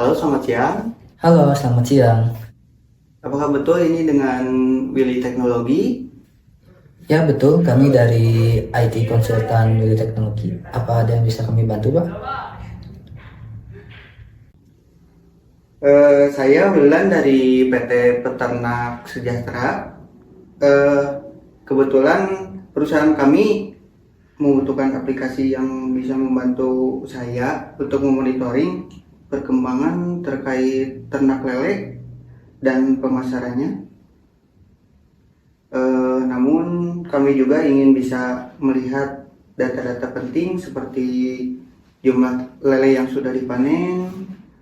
Halo, selamat siang. Halo, selamat siang. Apakah betul ini dengan Willy Teknologi? Ya betul, kami dari IT Konsultan Willy Teknologi. Apa ada yang bisa kami bantu, Pak? Saya Wildan dari PT Peternak Sejahtera. Eh, Kebetulan perusahaan kami membutuhkan aplikasi yang bisa membantu saya untuk memonitoring perkembangan terkait ternak lele dan pemasarannya. Namun kami juga ingin bisa melihat data-data penting seperti jumlah lele yang sudah dipanen,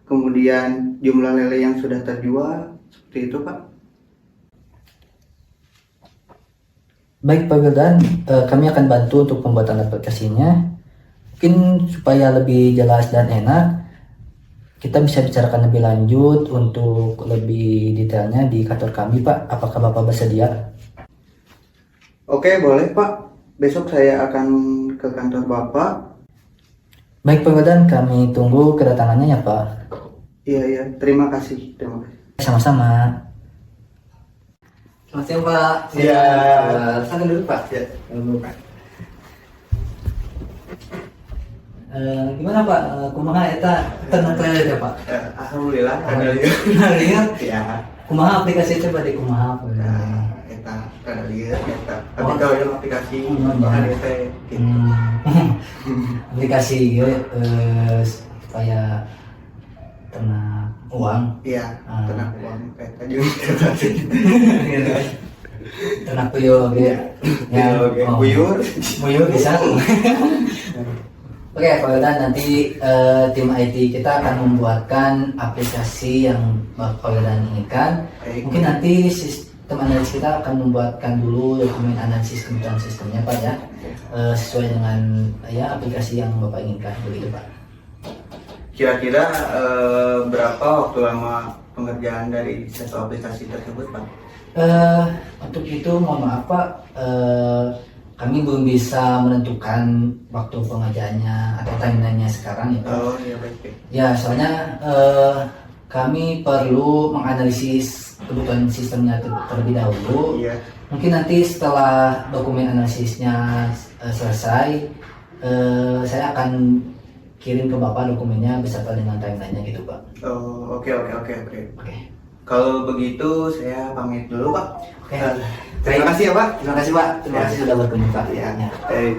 kemudian jumlah lele yang sudah terjual, seperti itu Pak. Baik Pak Wildan, kami akan bantu untuk pembuatan aplikasinya. Mungkin supaya lebih jelas dan enak, kita bisa bicarakan lebih lanjut untuk lebih detailnya di kantor kami, Pak. Apakah Bapak bersedia? Oke, boleh Pak. Besok saya akan ke kantor Bapak. Baik Pak Wildan, kami tunggu kedatangannya ya Pak. Iya, terima kasih. Sama-sama. Selamat siang Pak. Iya. Silakan dulu Pak. Ya. Gimana Pak? Kumaha eta ternak lele teh Pak? Alhamdulillah. Lihat Ya. kumaha aplikasi coba di kumaha Pak? Eta kada lieu eta. Tapi kalau yang aplikasi teh Aplikasi supaya ternak uang. Iya, ternak uang eta jeung Ternak puyuh gitu. buyur. Buyuh bisa. Oke, Pak Wildan, nanti tim IT kita akan membuatkan aplikasi yang Pak Wildan inginkan. Baik. Mungkin nanti sistem analis kita akan membuatkan dulu dokumen analisis kebutuhan sistemnya Pak ya, sesuai dengan ya aplikasi yang Bapak inginkan begitu Pak. Kira-kira berapa waktu lama pengerjaan dari satu aplikasi tersebut, Pak? Untuk itu mohon maaf Pak, kami belum bisa menentukan waktu pengerjaannya atau timelinenya sekarang ya Pak. Oh iya, baik. Ya soalnya kami perlu menganalisis kebutuhan sistemnya terlebih dahulu. Iya. Mungkin nanti setelah dokumen analisisnya selesai, saya akan kirim ke Bapak dokumennya beserta dengan timelinenya gitu Pak. Oh, oke. Oke. Kalau begitu saya pamit dulu, Pak. Oke. Terima kasih ya, Pak. Terima kasih Pak. Terima Ya. kasih sudah bertemu Pak. Ya. Ya. Baik.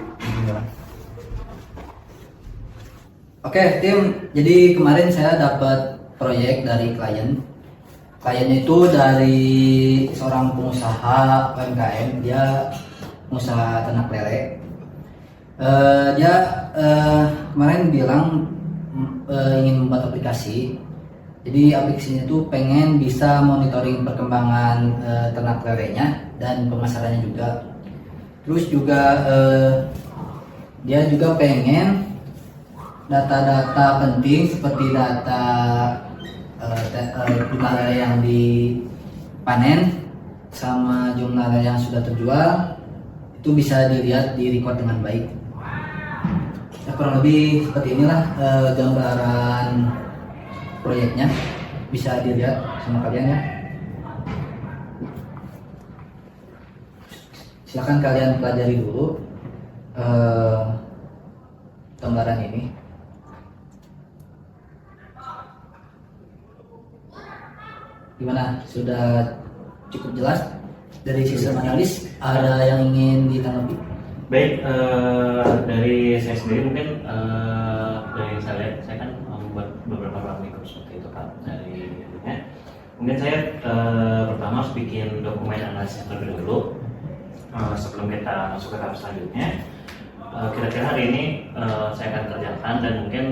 Oke tim, jadi kemarin saya dapat proyek dari klien. Kliennya itu dari seorang pengusaha UMKM, dia pengusaha ternak lele. Dia kemarin bilang ingin membuat aplikasi. Jadi aplikasinya itu pengen bisa monitoring perkembangan ternak lelenya dan pemasarannya juga. Terus juga dia juga pengen data-data penting seperti data jumlah lele yang dipanen sama jumlah lele yang sudah terjual itu bisa dilihat di record dengan baik. Ya, kurang lebih seperti inilah gambaran proyeknya, bisa dilihat sama kalian ya. Silahkan kalian pelajari dulu gambaran ini. Gimana? Sudah cukup jelas dari sistem analis? Ada yang ingin ditanggapi? Baik, dari saya sendiri mungkin dari saya kan membuat beberapa praktikum seperti itu Pak dari dulunya. Mungkin saya pertama harus bikin dokumen analisis terlebih dahulu sebelum kita masuk ke tahap selanjutnya. Kira-kira hari ini saya akan kerjakan dan mungkin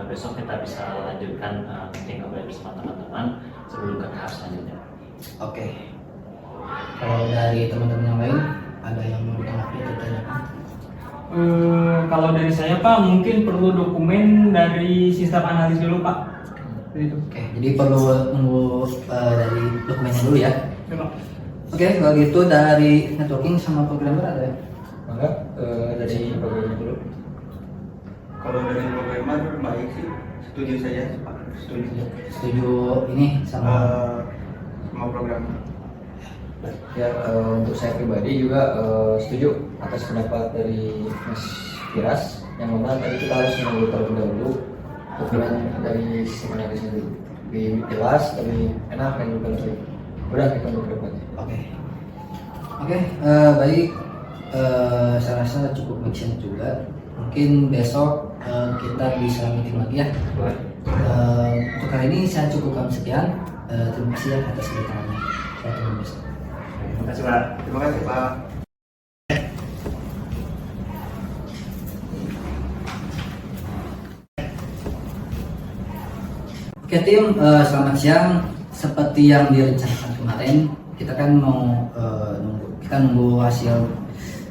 besok kita bisa lanjutkan meeting kembali bersama teman-teman sebelum ke tahap selanjutnya. Oke. Kalau dari teman-teman yang lain ada yang mau ditanggapi atau ditanyakan? Kalau dari saya Pak, mungkin perlu dokumen dari sistem analis dulu Pak. Itu. Oke, jadi perlu nunggu dari dokumennya dulu ya. Ya, Pak. Oke, kalau gitu dari networking sama programmer ada ya? Maka dari program dulu. Kalau dari programmer baik sih, setuju saja, Pak. setuju. Setuju ini sama Sama program. Ya, untuk saya pribadi juga setuju atas pendapat dari Mas Firas, yang mana tadi kita harus menunggu terlebih dahulu ukuran dari sistem analisnya dulu. Lebih jelas, lebih enak dan juga lebih mudah kita untuk kedepannya. Oke, baik. Saya rasa cukup make sense juga. Mungkin besok kita bisa meeting lagi ya. Untuk kali ini saya cukupkan sekian. Terima kasih ya atas kedatangannya. Saya tunggu besok. Terima kasih Pak. Terima kasih Pak. Oke tim, selamat siang. Seperti yang direncanakan kemarin, kita kan mau nunggu hasil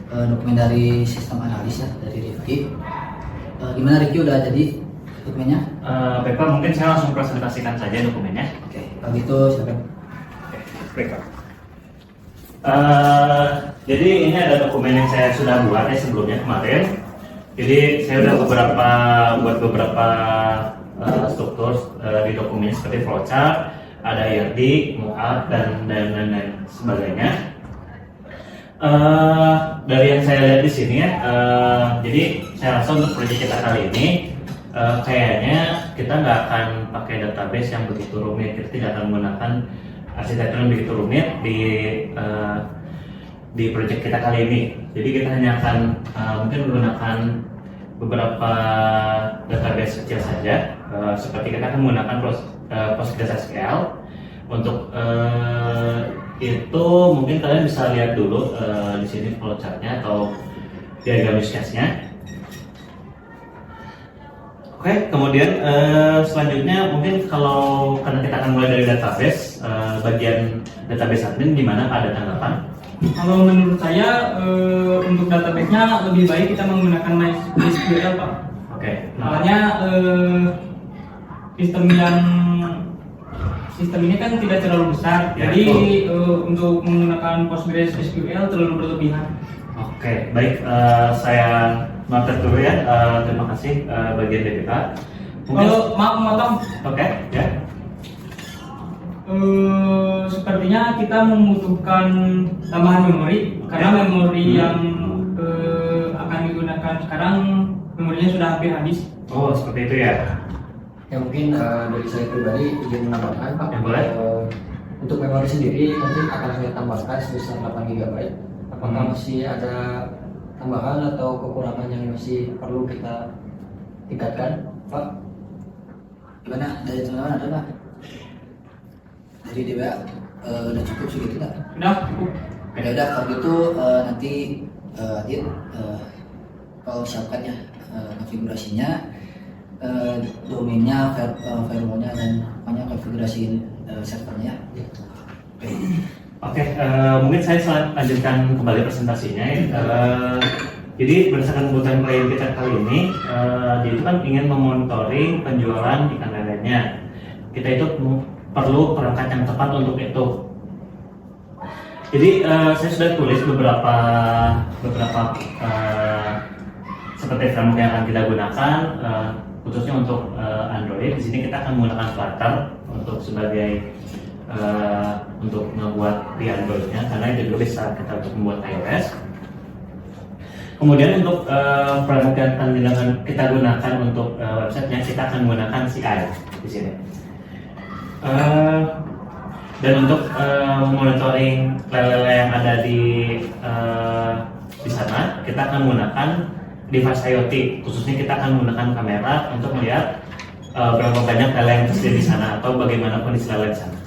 dokumen dari sistem analis ya dari Rifki. Gimana Rifki, udah jadi dokumennya? Baik Pak, mungkin saya langsung presentasikan saja dokumennya. Oke, kalau gitu silakan. Baik Pak. Jadi ini ada dokumen yang saya sudah buat ya sebelumnya kemarin. Jadi saya udah buat beberapa struktur di dokumen seperti flowchart, ada IRD, MOAB dan lain sebagainya. Dari yang saya lihat di sini ya, jadi saya rasa untuk proyek kita kali ini kayaknya kita nggak akan pakai database yang begitu rumit. Kita tidak akan menggunakan arsitektur yang begitu rumit di proyek kita kali ini. Jadi kita hanya akan mungkin menggunakan beberapa database kecil saja, seperti kita akan menggunakan PostgreSQL. Untuk itu mungkin kalian bisa lihat dulu di sini flowchartnya atau diagram use case-nya. Oke, kemudian selanjutnya mungkin karena kita akan mulai dari database, bagian database admin gimana Pak, ada tanggapan? Kalau menurut saya untuk database-nya lebih baik kita menggunakan MySQL Pak. Oke, Makanya sistem ini kan tidak terlalu besar, Ya, jadi untuk menggunakan PostgreSQL terlalu berlebihan. Oke, baik, saya notet dulu ya. Terima kasih bagian DPK. Kalau maaf memotong, Oke, ya. sepertinya kita membutuhkan tambahan memori karena memori yang akan digunakan sekarang memorinya sudah hampir habis. Oh, seperti itu ya. Ya mungkin dari saya pribadi ingin menambahkan Pak, Ya, boleh. untuk memori sendiri nanti akan saya tambahkan sebesar 8 GB. Apakah masih ada tambahan atau kekurangan yang masih perlu kita tingkatkan Pak? Gimana dari teman-teman, ada Pak? Dari DBA udah cukup segitu nggak? Sudah cukup. Udah kalau gitu nanti Adit kalau siapkan ya konfigurasinya, domainnya, firewallnya dan pokoknya konfigurasi servernya. Oke, mungkin saya lanjutkan kembali presentasinya ya. Jadi berdasarkan kebutuhan klien kita kali ini, dia itu kan ingin memonitoring penjualan ikan lelenya. Kita itu perlu perangkat yang tepat untuk itu. Jadi saya sudah tulis beberapa seperti framework yang akan kita gunakan, khususnya untuk Android. Di sini kita akan menggunakan Flutter untuk sebagai untuk membuat di Android-nya, karena itu juga bisa kita untuk membuat iOS. Kemudian untuk framework yang akan kita gunakan untuk websitenya, kita akan menggunakan CI di sini. Dan untuk monitoring lele yang ada di sana, kita akan menggunakan device IoT. Khususnya kita akan menggunakan kamera untuk melihat berapa banyak lele yang tersedia di sana atau bagaimana kondisi lele di sana.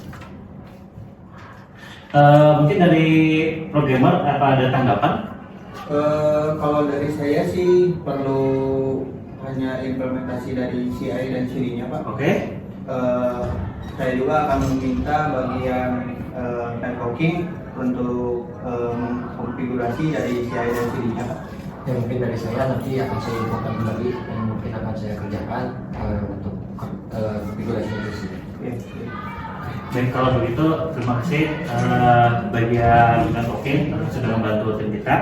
Mungkin dari programmer apa ada tanggapan? Kalau dari saya sih perlu hanya implementasi dari CI dan CD-nya Pak. Oke. Saya juga akan meminta bagian networking untuk konfigurasi dari CI dan CD-nya Pak. Ya mungkin dari saya nanti akan saya infokan kembali dan mungkin akan saya kerjakan untuk konfigurasi itu sendiri. Baik, kalau begitu terima kasih bagian networking sudah membantu tim kita.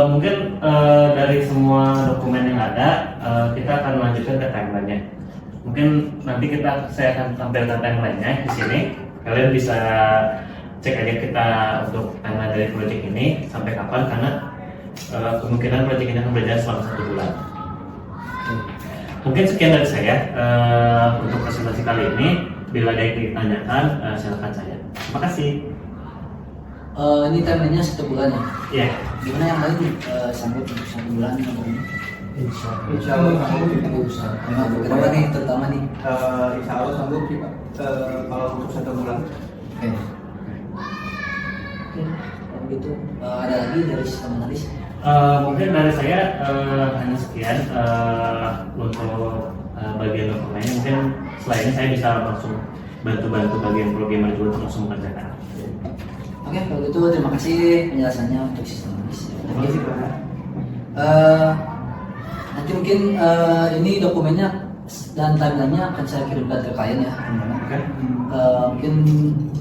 Mungkin dari semua dokumen yang ada, kita akan melanjutkan ke timeline-nya. Mungkin nanti saya akan tampilkan timeline-nya di sini. Kalian bisa cek aja kita untuk timeline dari proyek ini sampai kapan, karena kemungkinan proyek ini akan berjalan selama 1 bulan. Mungkin sekian dari saya untuk presentasi kali ini. Bila ada yang ditanyakan, silakan saya. Terima kasih. Ini timelinenya 1 bulan ya. Iya. Gimana yang lain sanggup untuk 1 bulan atau ini? Insya Allah sanggup sih, Pak. Kenapa nih terutama nih? Insya Allah sanggup sih, Pak. Kalau untuk 1 bulan. Oke. Oke, kalau gitu ada lagi dari sistem analis? Mungkin dari saya hanya sekian untuk bagian dokumennya. Mungkin selain saya bisa langsung bantu bagian program dulu untuk langsung mengerjakan. Oke, kalau gitu terima kasih penjelasannya untuk sistem analis. Terima kasih, Pak. Nanti mungkin ini dokumennya dan timelinenya akan saya kirimkan ke klien ya, teman-teman. Oke. Mungkin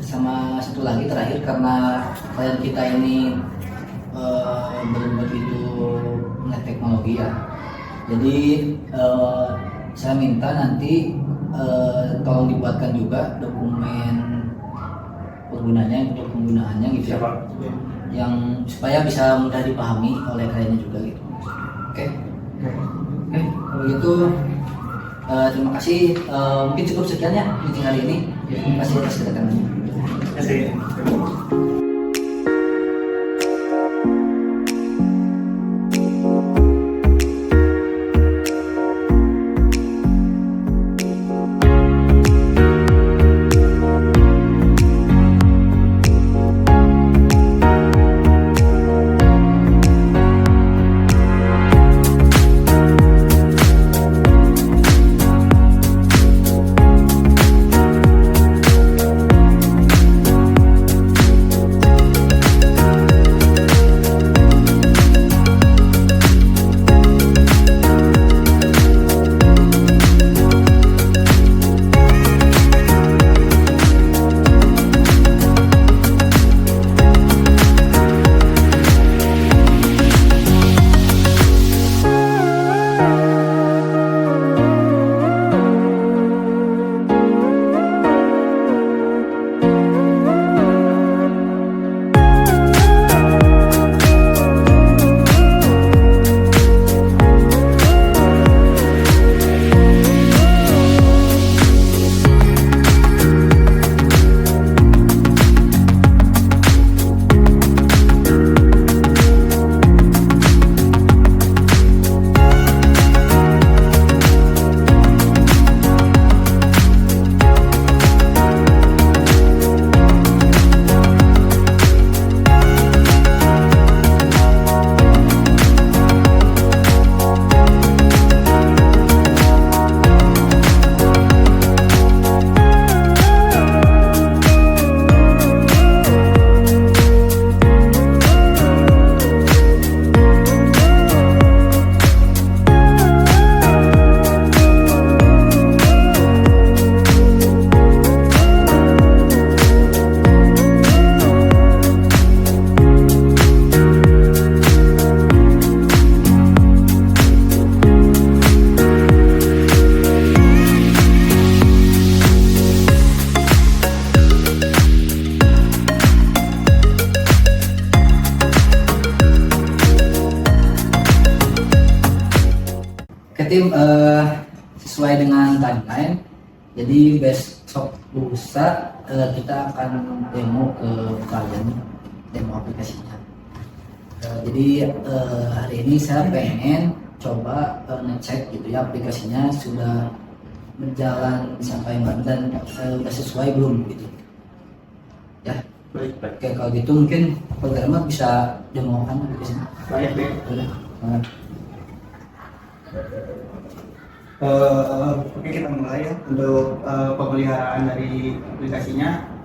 sama satu lagi terakhir, karena klien kita ini belum begitu mengenai teknologi ya. Jadi saya minta nanti tolong dibuatkan juga dokumen penggunaannya gitu ya, Siapa? yang supaya bisa mudah dipahami oleh kliennya juga gitu. Oke. Oke, kalau gitu terima kasih. Mungkin cukup sekian ya meeting hari ini. Terima kasih atas kedatangannya. Terima kasih. Tim, sesuai dengan timeline, jadi besok lusa kita akan demo ke klien, demo aplikasinya. Jadi hari ini saya pengen coba ngecek gitu ya, aplikasinya sudah berjalan sampai mana dan udah sesuai belum gitu ya. Baik. Oke, kalau gitu mungkin programnya bisa demokan aplikasinya. Baik. Udah. Oke, kita mulai ya untuk pemeliharaan dari aplikasinya.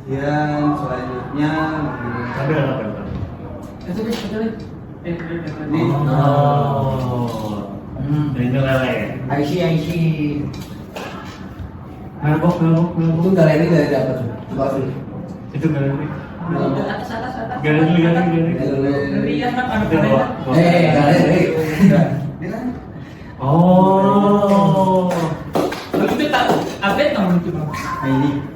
Kemudian selanjutnya Ada apa? Itu ini Oh. Ini lele. IC. Melbok. Itu galeri dari apa tuh? Coba dulu. Itu galeri. Atas. Galeri. Iya kan ada Itu galeri. Galeri. ini kan Oh. Begitu tak update nomor itu bang. nah ini.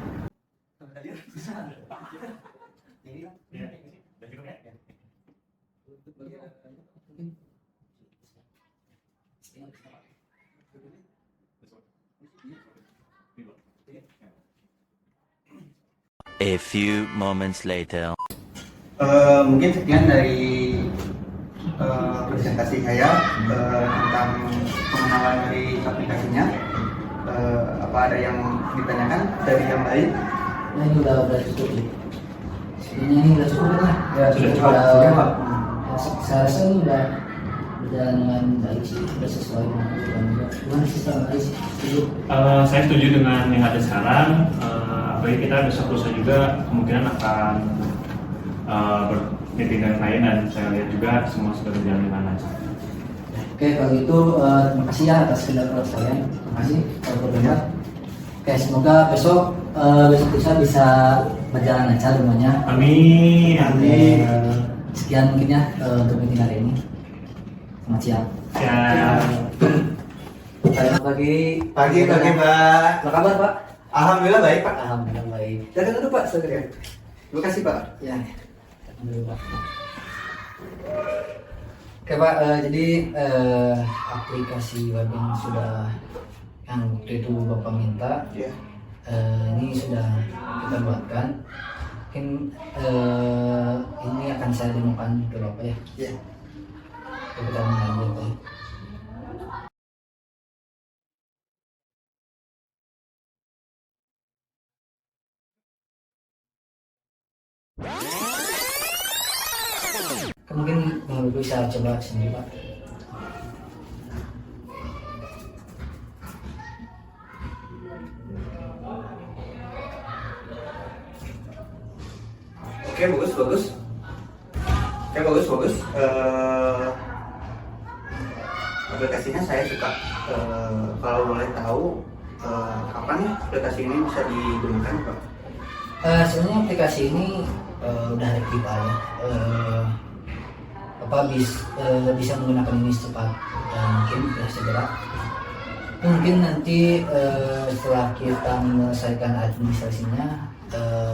A few moments later. Mungkin sekian dari presentasi saya tentang pengenalan dari aplikasinya. Apa ada yang ditanyakan dari yang lain? Nah, ini udah cukup sih. Sebenarnya ini udah cukup lah. Ya, sudah cukup. Udah- Sudah, Pak. ya, saya rasa ini udah berjalan dengan baik sih, udah sesuai dengan kebutuhan juga. Gimana sih sama baik sih? Setuju? Saya setuju dengan yang ada sekarang. Apalagi kita besok lusa juga kemungkinan akan bermeeting dengan klien dan saya lihat juga semua sudah berjalan dengan lancar. Oke, kalau gitu terima kasih ya atas pendapat kalian. Terima kasih kalau berdengar. Oke, semoga besok lusa bisa berjalan lancar semuanya. Amin. Sekian mungkin ya untuk meeting hari ini. Selamat siang. Ya. Selamat pagi. Pagi Pak. Apa kabar Pak? Alhamdulillah baik Pak. Alhamdulillah baik. Jangan dulu Pak, segera. Terima kasih Pak. Ya, alhamdulillah. Oke Pak, jadi aplikasi web yang sudah yang waktu itu Bapak minta, Ya. ini sudah kita buatkan. Mungkin ini akan saya demokan ke Bapak ya. Ya. Kita mengambil ya. Mungkin bisa coba sendiri Pak. Oke, bagus. Oke, bagus. Aplikasinya saya suka. Kalau boleh tahu kapan ya aplikasi ini bisa digunakan Pak? Sebenarnya aplikasi ini udah ada kita ya. Bisa menggunakan ini secepat mungkin ya segera. Mungkin nanti setelah kita menyelesaikan administrasinya,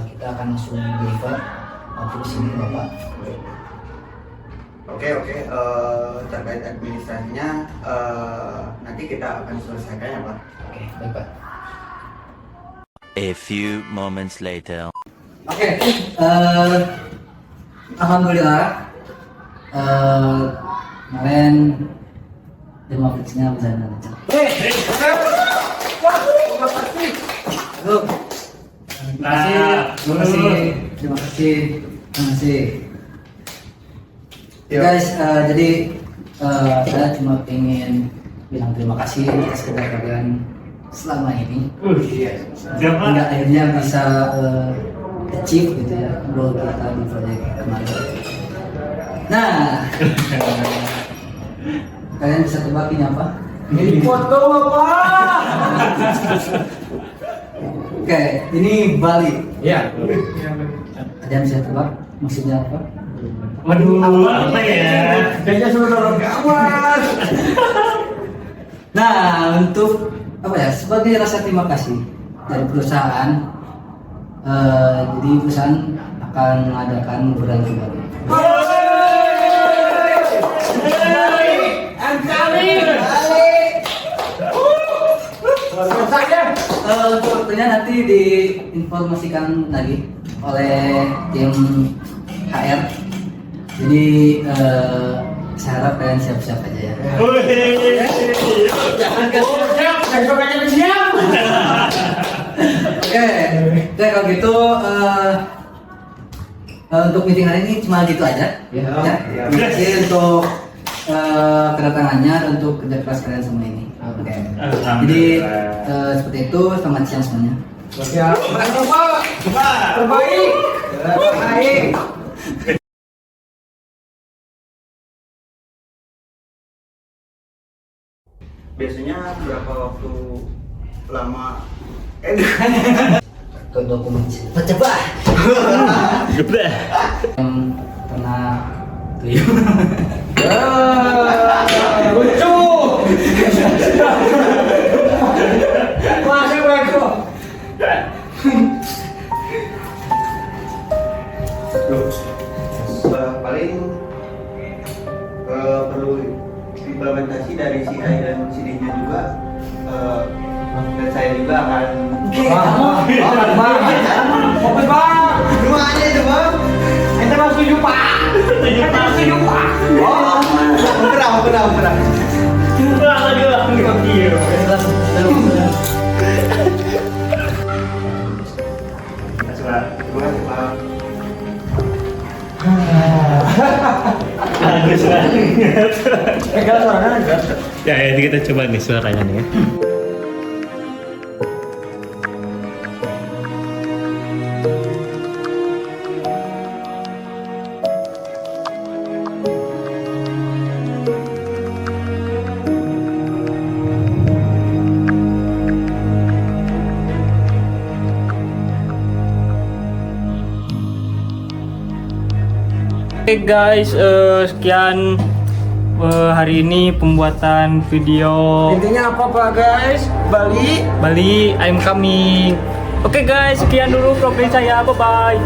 kita akan langsung deliver aplikasi ini Bapak. Oke, terkait administrasinya nanti kita akan selesaikan ya Pak. Oke, baik Pak. A few moments later. Oke, alhamdulillah kemarin demo aplikasinya berjalan lancar. Terima kasih. Ya. Guys, jadi saya cuma ingin bilang terima kasih atas kerja kalian selama ini. Siapa? Hingga akhirnya bisa achieve gitu ya goal kita di proyek kemarin. Nah, kalian bisa tebak ini apa? Ini foto Bapak. Oke, ini Bali. Ya. Ada yang bisa tebak maksudnya apa? Waduh, apa ya? Kayaknya sudah dorong kawan. Nah, untuk apa ya? Sebagai rasa terima kasih dari perusahaan, jadi perusahaan akan mengadakan liburan ke Bali. Untuk nanti diinformasikan lagi oleh tim HR. Jadi saya harap kalian siap-siap aja ya. Oke, kalau gitu untuk meeting hari ini cuma gitu aja. Ya. Terima kasih untuk kedatangannya dan untuk kerja keras kalian semua ini. Oke. Jadi seperti itu, selamat siang semuanya. Siap. Terbaik. Terbaik. Biasanya berapa waktu lama Untuk mencoba yang pernah tuyul. Lucu. Masih bego. paling perlu implementasi dari si A dan si D-nya juga, dan saya juga akan Fokus bang. dua aja itu bang. Ente mah setuju pak. Setuju pak. Oh, berang. Terima kasih Pak. Pegang suaranya aja. Ya, kita coba nih suaranya nih ya. Oke guys, sekian hari ini pembuatan video Intinya apa pak guys? Bali. Bali I'm coming. Oke guys, sekian dulu vlog dari saya. Bye bye.